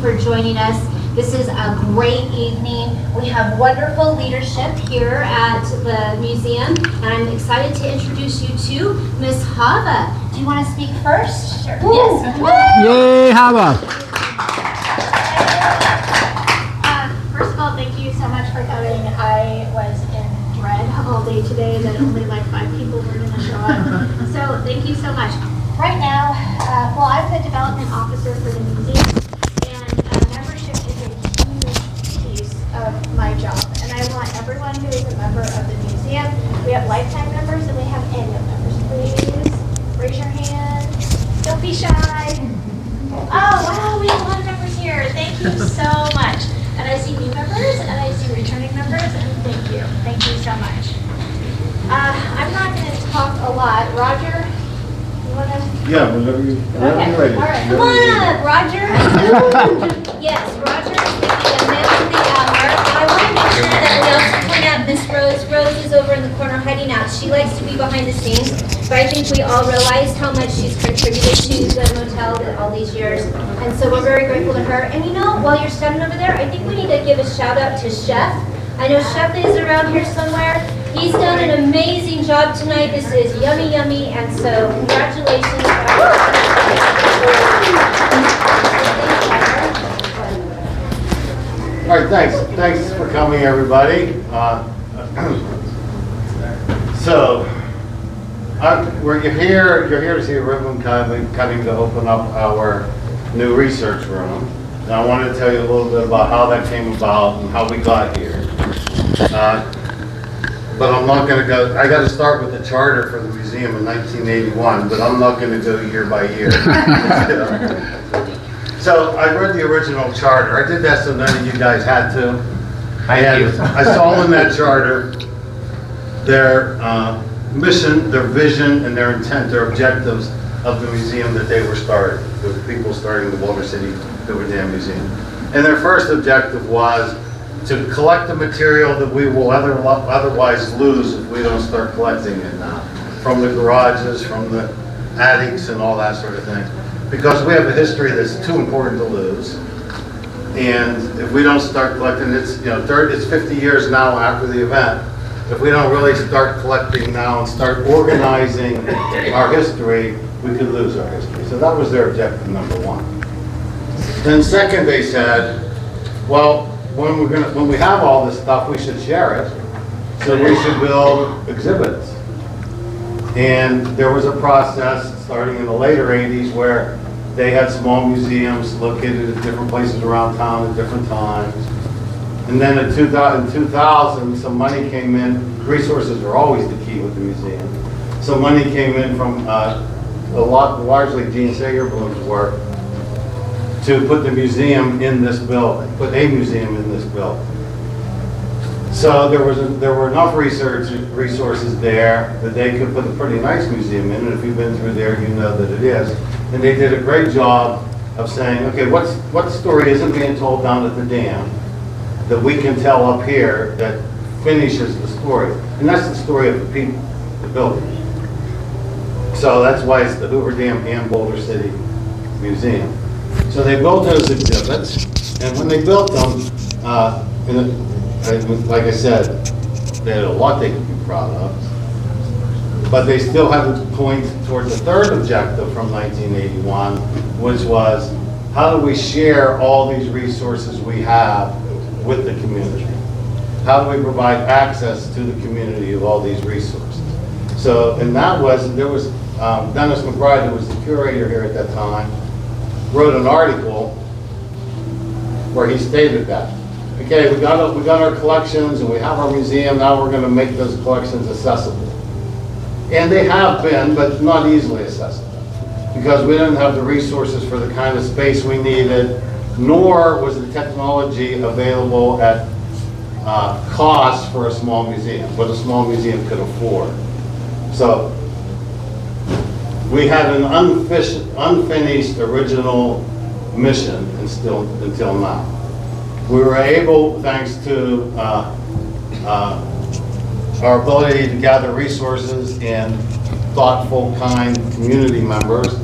for joining us. This is a great evening. We have wonderful leadership here at the museum, and I'm excited to introduce you to Miss Hava. Do you want to speak first? Sure. Yes. Yay, Hava! First of all, thank you so much for coming. I was in dread all day today that only like 5 people were going to show up. So thank you so much. Right now, I'm the development officer for the museum, and membership is a huge piece of my job. And I want everyone who is a member of the museum, we have lifetime members and we have annual members. Please raise your hand. Don't be shy. Oh, wow, we have a lot of members here. Thank you so much. And I see new members and I see returning members, and thank you. Thank you so much. I'm not going to talk a lot. Roger? Yeah, whenever you're ready. All right, come on up, Roger. Yes, Roger is the man of the hour. I want to make sure that we also point out Miss Rose. Rose is over in the corner hiding out. She likes to be behind the scenes, but I think we all realized how much she's contributed to the motel all these years, and so we're very grateful to her. And you know, while you're standing over there, I think we need to give a shout out to Shoaff. I know Shoaff is around here somewhere. He's done an amazing job tonight. This is yummy, yummy, and so congratulations. All right, thanks. Thanks for coming, everybody. You're here to see a ribbon cutting to open up our new research room. And I wanted to tell you a little bit about how that came about and how we got here. But I'm not going to go, I got to start with the charter for the museum in 1981, but I'm not going to go year by year. So I read the original charter. I did that so none of you guys had to. I saw in that charter their mission, their vision, and their intent, their objectives of the museum that they were starting, the people starting the Boulder City-Hoover Dam Museum. And their first objective was to collect the material that we will otherwise lose if we don't start collecting it now, from the garages, from the attics, and all that sort of thing. Because we have a history that's too important to lose, and if we don't start collecting, it's 50 years now after the event. If we don't really start collecting now and start organizing our history, we could lose our history. So that was their objective number one. Then second, they said, well, when we have all this stuff, we should share it. So we should build exhibits. And there was a process starting in the later 80s where they had small museums located at different places around town at different times. And then in 2000, some money came in. Resources are always the key with the museum. So money came in from largely Gene Sagerbloom's work to put the museum in this building, put a museum in this building. So there were enough resources there that they could put a pretty nice museum in, and if you've been through there, you know that it is. And they did a great job of saying, okay, what story isn't being told down at the dam that we can tell up here that finishes the story? And that's the story of the people, the building. So that's why it's the Hoover Dam and Boulder City Museum. So they built those exhibits, and when they built them, like I said, they had a lot they could be proud of, but they still had to point towards the third objective from 1981, which was, how do we share all these resources we have with the community? How do we provide access to the community of all these resources? So, and there was Dennis McBride, who was the curator here at that time, wrote an article where he stated that, okay, we got our collections and we have our museum, now we're going to make those collections accessible. And they have been, but not easily accessible, because we didn't have the resources for the kind of space we needed, nor was the technology available at cost for a small museum, what a small museum could afford. So we had an unfinished original mission until now. We were able, thanks to our ability to gather resources and thoughtful, kind community members,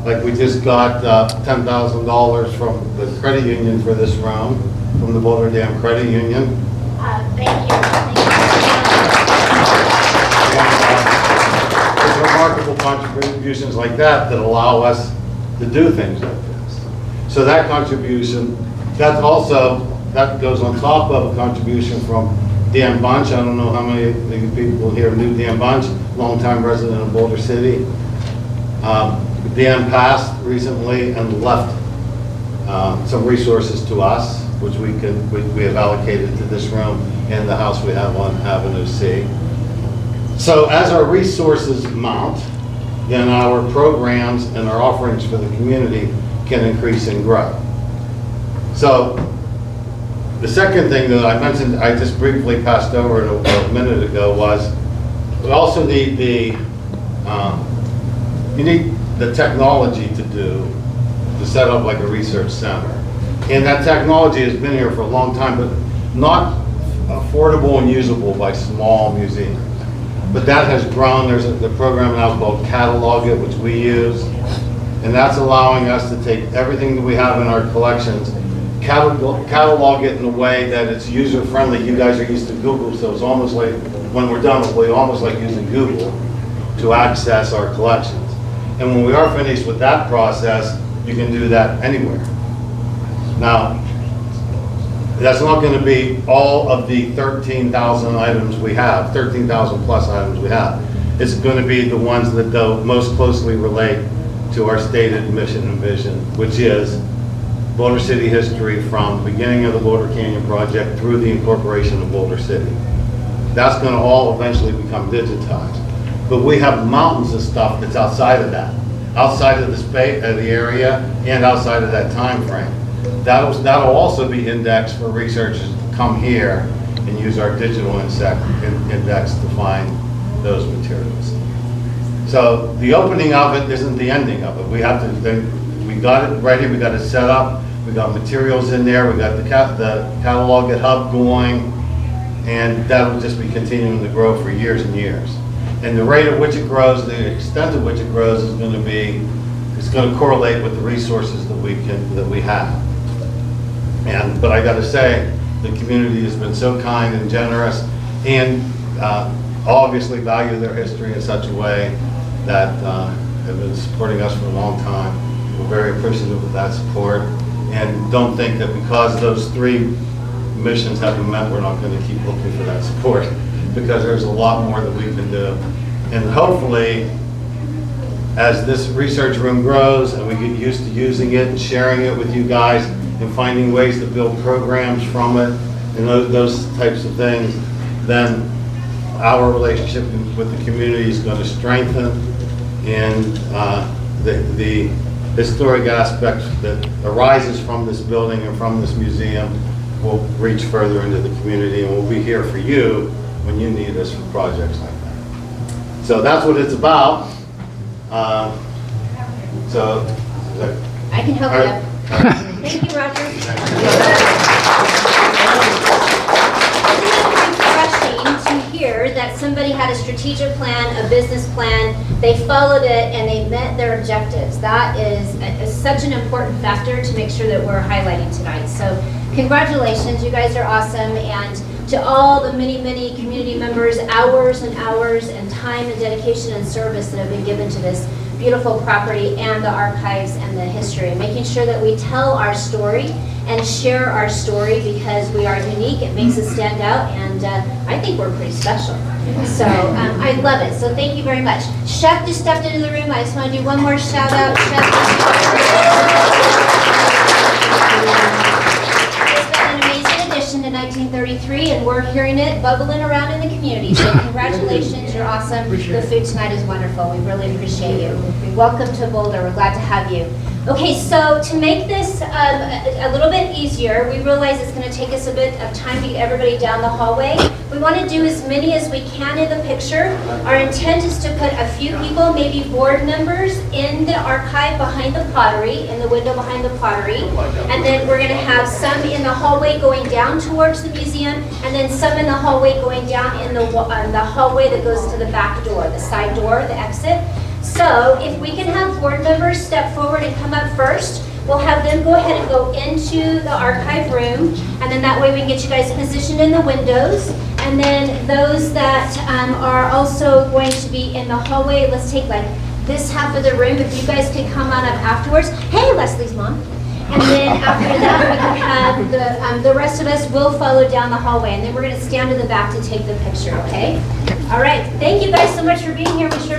Like we just got $10,000 from the credit union for this room, from the Boulder Dam Credit Union. Thank you. It's remarkable contributions like that that allow us to do things like this. So that contribution, that goes on top of a contribution from Dan Bunch. I don't know how many of you people here knew Dan Bunch, longtime resident of Boulder City. Dan passed recently and left some resources to us, which we have allocated to this room and the house we have on Avenue C. So as our resources mount, then our programs and our offerings for the community can increase and grow. So the second thing that I mentioned, I just briefly passed over a minute ago, was we also need you need the technology to set up like a research center. And that technology has been here for a long time, but not affordable and usable by small museums. But that has grown. There's a program now called Catalog It, which we use. And that's allowing us to take everything that we have in our collections, catalog it in a way that it's user-friendly. You guys are used to Google, so it's almost like, when we're done, we'll be almost like using Google to access our collections. And when we are finished with that process, you can do that anywhere. Now, that's not going to be all of the 13,000 items we have, 13,000 plus items we have. It's going to be the ones that most closely relate to our stated mission and vision, which is Boulder City history from the beginning of the Boulder Canyon Project through the incorporation of Boulder City. That's going to all eventually become digitized. But we have mountains of stuff that's outside of that, outside of the space, the area, and outside of that time frame. That'll also be indexed for researchers to come here and use our digital index to find those materials. So the opening of it isn't the ending of it. We got it ready, we got it set up, we got materials in there, we got the catalog at Hub going, and that'll just be continuing to grow for years and years. And the rate at which it grows, the extent of which it grows is going to correlate with the resources that we have. But I got to say, the community has been so kind and generous, and obviously value their history in such a way that have been supporting us for a long time. We're very appreciative of that support, and don't think that because those 3 missions have been met, we're not going to keep looking for that support, because there's a lot more that we can do. And hopefully, as this research room grows and we get used to using it and sharing it with you guys and finding ways to build programs from it and those types of things, then our relationship with the community is going to strengthen, and the historic aspect that arises from this building and from this museum will reach further into the community, and we'll be here for you when you need us for projects like that. So that's what it's about. I can help you. Thank you, Roger. To hear that somebody had a strategic plan, a business plan, they followed it, and they met their objectives. That is such an important factor to make sure that we're highlighting tonight. So congratulations, you guys are awesome, and to all the many, many community members, hours and hours and time and dedication and service that have been given to this beautiful property and the archives and the history, making sure that we tell our story and share our story, because we are unique. It makes us stand out, and I think we're pretty special. So I love it. So thank you very much. Shoaff just stepped into the room. I just want to do one more shout out. Shoaff, it's been an amazing addition to 1933, and we're hearing it bubbling around in the community. So congratulations, you're awesome. The food tonight is wonderful. We really appreciate you. Welcome to Boulder. We're glad to have you. Okay, so to make this a little bit easier, we realize it's going to take us a bit of time to get everybody down the hallway. We want to do as many as we can in the picture. Our intent is to put a few people, maybe board members, in the archive behind the pottery, in the window behind the pottery. And then we're going to have some in the hallway going down towards the museum, and then some in the hallway going down in the hallway that goes to the back door, the side door, the exit. So if we can have board members step forward and come up first, we'll have them go ahead and go into the archive room, and then that way we can get you guys positioned in the windows. And then those that are also going to be in the hallway, let's take like this half of the room, if you guys could come on up afterwards. Hey, Leslie's mom. And then after that, we can have the rest of us will follow down the hallway, and then we're gonna stand in the back to take the picture, okay? All right, thank you guys so much for being here. We sure